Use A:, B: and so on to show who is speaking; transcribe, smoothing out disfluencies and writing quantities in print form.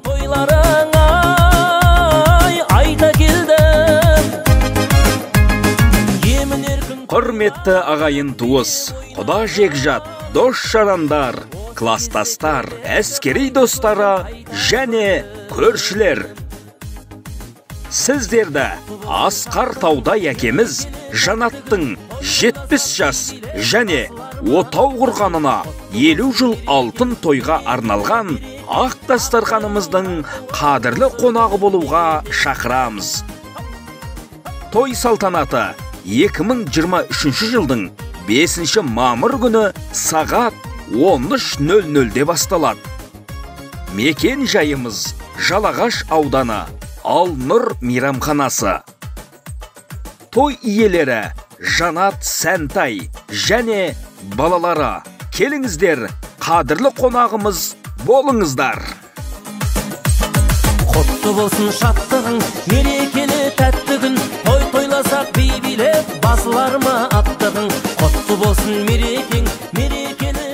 A: Toylarına ayda келдім.
B: Құрметті ағайын туыс, құда жекжат, дос жарандар, кластастар, әскери достары және көршілер. Сіздерді Асқар Таудай әкеміз Жанаттың 70 жас және отау құрғанына 50 жыл алтын тойға арналған ақ дастарханымыздың қадірлі қонағы болуға шақырамыз. Той салтанаты 2023 жылдың 5 мамыр күні сағат 13:00-де басталады. Мекен жайымыз Жалағаш ауданы Ал-Нұр мейрамханасы. Той иелері Жанат Сәнтай және балалары. Келіңіздер, қадірлі қонағымыз болыңыздар.
A: Құтты болсын шаттығың, мерекелі тәтті күн, той тойласақ би билеп басылар ма аттығың. Құтты болсын мерекең, мерекелі